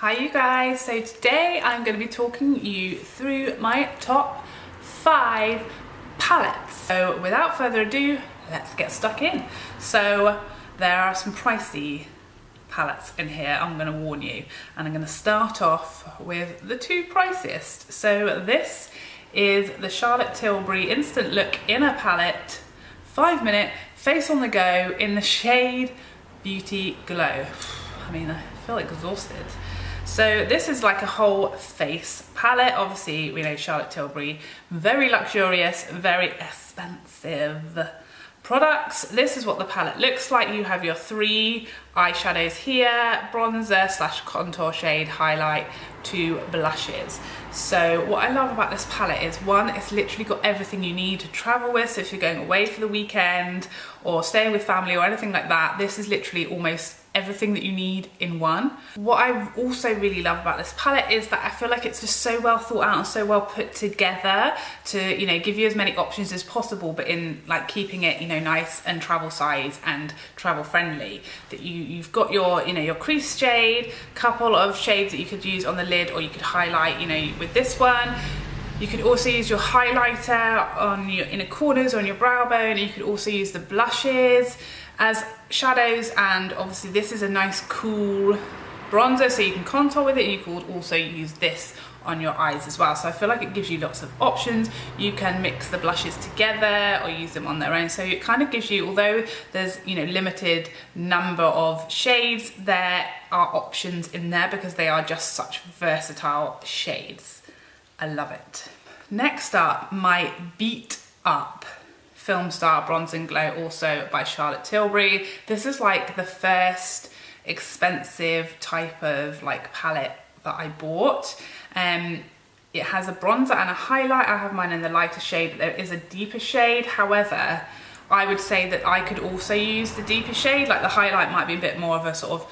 Hi you guys, so today I'm going to be talking you through my top 5 palettes. So without further ado, let's get stuck in. So there are some pricey palettes in here, I'm going to warn you, and I'm going to start off with the 2 priciest. So this is the Charlotte Tilbury Instant Look Inner Palette 5-minute face on the go in the shade Beauty Glow. I mean, I feel exhausted. So this is like a whole face palette. Obviously, we know Charlotte Tilbury, very luxurious, very expensive products. This is what the palette looks like. You have your 3 eyeshadows here, bronzer / contour shade, highlight, 2 blushes. So what I love about this palette is, one, it's literally got everything you need to travel with. So if you're going away for the weekend or staying with family or anything like that, this is literally almost everything that you need in one. What I also really love about this palette is that I feel like it's just so well thought out and so well put together to, you know, give you as many options as possible, but in like keeping it, you know, nice and travel size and travel friendly. That you've got your, you know, your crease shade, couple of shades that you could use on the lid, or you could highlight, you know, with this one. You could also use your highlighter on your inner corners or on your brow bone. You could also use the blushes as shadows, and obviously this is a nice cool bronzer, so you can contour with it, and you could also use this on your eyes as well. So I feel like it gives you lots of options. You can mix the blushes together or use them on their own. So it kind of gives you, although there's, you know, limited number of shades, there are options in there because they are just such versatile shades. I love it. Next up, my Beat Up Filmstar Bronze and Glow, also by Charlotte Tilbury. This is like the first expensive type of like palette that I bought. It has a bronzer and a highlight. I have mine in the lighter shade, but there is a deeper shade. However, I would say that I could also use the deeper shade. Like the highlight might be a bit more of a sort of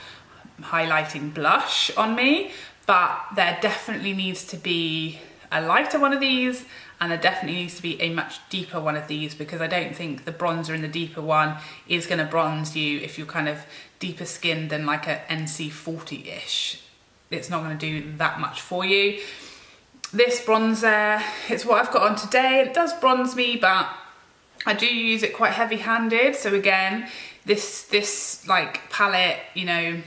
highlighting blush on me, but there definitely needs to be a lighter one of these, and there definitely needs to be a much deeper one of these, because I don't think the bronzer in the deeper one is going to bronze you if you're kind of deeper skinned than like a NC40-ish. It's not going to do that much for you. This bronzer, it's what I've got on today. It does bronze me, but I do use it quite heavy-handed. So again, this like palette, you know,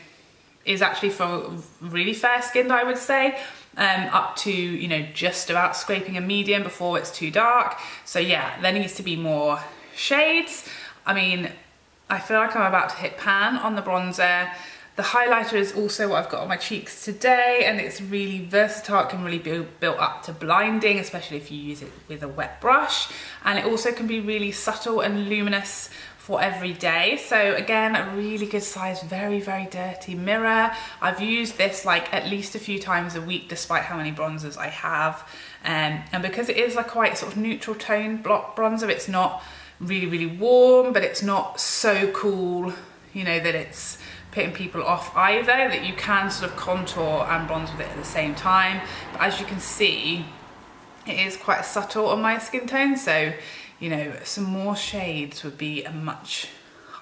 is actually for really fair-skinned, I would say. Up to, you know, just about scraping a medium before it's too dark. So yeah, there needs to be more shades. I mean, I feel like I'm about to hit pan on the bronzer. The highlighter is also what I've got on my cheeks today, and it's really versatile. It can really be built up to blinding, especially if you use it with a wet brush. And it also can be really subtle and luminous for every day. So again, a really good size, very, very dirty mirror. I've used this like at least a few times a week, despite how many bronzers I have. And because it is a quite sort of neutral tone block bronzer, it's not really, really warm, but it's not so cool, you know, that it's putting people off either, that you can sort of contour and bronze with it at the same time. But as you can see, it is quite subtle on my skin tone, so you know, some more shades would be much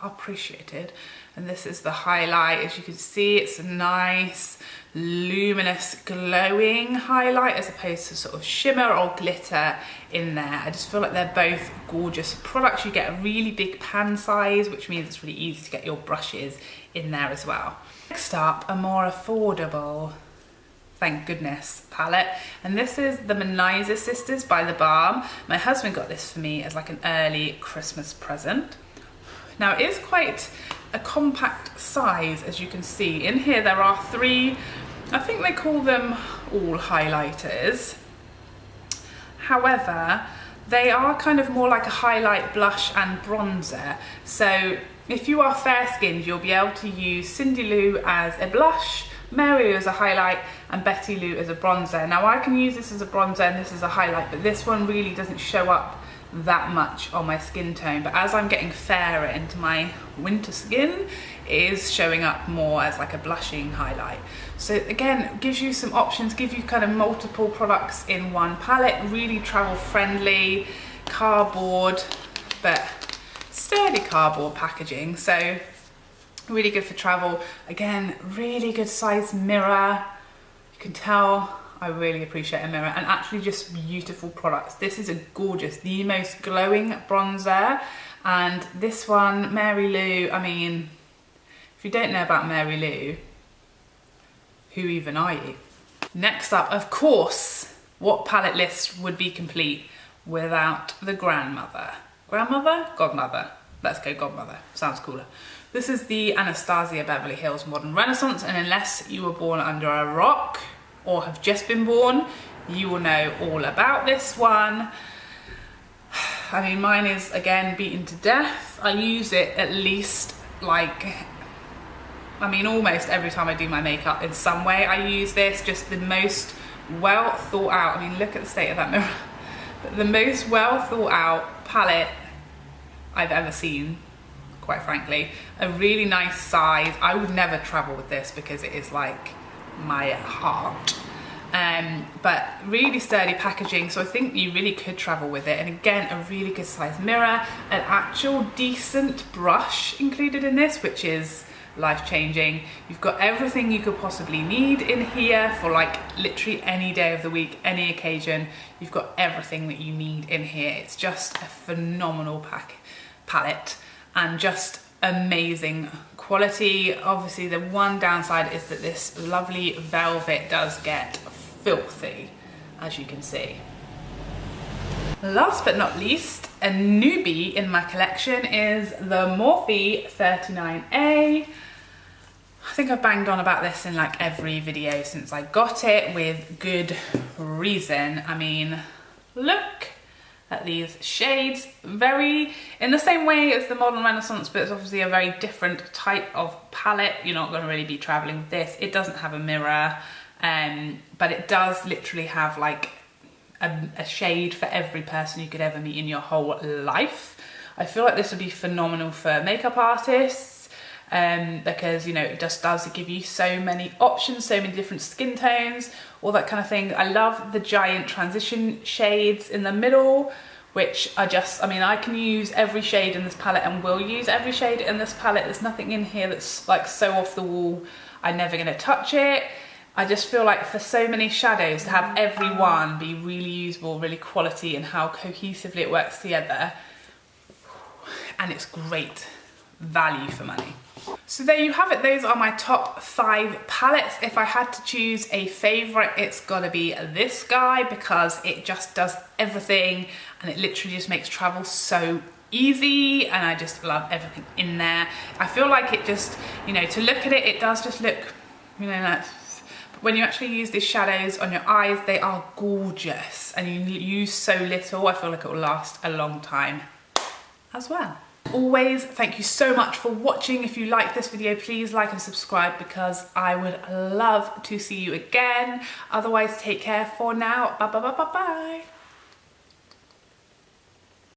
appreciated. And this is the highlight. As you can see, it's a nice, luminous, glowing highlight as opposed to sort of shimmer or glitter in there. I just feel like they're both gorgeous products. You get a really big pan size, which means it's really easy to get your brushes in there as well. Next up, a more affordable, thank goodness, palette, and this is the Manizer Sisters by the Balm. My husband got this for me as like an early Christmas present. Now it is quite a compact size, as you can see. In here there are 3, I think they call them all highlighters. However, they are kind of more like a highlight, blush and bronzer. So if you are fair-skinned, you'll be able to use Cindy Lou as a blush, Mary Lou as a highlight, and Betty Lou as a bronzer. Now I can use this as a bronzer and this as a highlight, but this one really doesn't show up that much on my skin tone. But as I'm getting fairer into my winter skin, it is showing up more as like a blushing highlight. So again, gives you some options, give you kind of multiple products in one palette, really travel friendly, cardboard, but sturdy cardboard packaging. So really good for travel. Again, really good size mirror, can tell I really appreciate a mirror, and actually just beautiful products. This is a gorgeous, the most glowing bronzer, and this one, Mary Lou, I mean, if you don't know about Mary Lou, who even are you? Next up, of course, what palette list would be complete without the grandmother? Grandmother? Godmother. Let's go godmother, sounds cooler. This is the Anastasia Beverly Hills Modern Renaissance, and unless you were born under a rock or have just been born, you will know all about this one. I mean, mine is, again, beaten to death. I use it at least, like, I mean, almost every time I do my makeup in some way I use this. Just the most well thought out, I mean, look at the state of that mirror. The most well thought out palette I've ever seen, quite frankly. A really nice size. I would never travel with this because it is like my heart. But really sturdy packaging, so I think you really could travel with it. And again, a really good size mirror, an actual decent brush included in this, which is life-changing. You've got everything you could possibly need in here for like literally any day of the week, any occasion. You've got everything that you need in here. It's just a phenomenal palette and just amazing quality. Obviously the one downside is that this lovely velvet does get filthy, as you can see. Last but not least, a newbie in my collection is the Morphe 39A. I think I've banged on about this in like every video since I got it, with good reason. I mean, look at these shades, very in the same way as the Modern Renaissance, but it's obviously a very different type of palette. You're not going to really be traveling with this. It doesn't have a mirror, but it does literally have like a shade for every person you could ever meet in your whole life. I feel like this would be phenomenal for makeup artists, because, you know, it just does give you so many options, so many different skin tones, all that kind of thing. I love the giant transition shades in the middle, which are just, I mean, I can use every shade in this palette and will use every shade in this palette. There's nothing in here that's like so off the wall, I'm never gonna touch it. I just feel like for so many shadows, to have every one be really usable, really quality, and how cohesively it works together. And it's great value for money. So there you have it. Those are my top 5 palettes. If I had to choose a favorite, it's gotta be this guy, because it just does everything and it literally just makes travel so easy, and I just love everything in there. I feel like it just, you know, to look at it, it does just look, you know, like, when you actually use these shadows on your eyes, they are gorgeous, and you use so little, I feel like it will last a long time as well. Always, thank you so much for watching. If you like this video, please like and subscribe, because I would love to see you again. Otherwise, take care for now. Bye bye bye bye bye.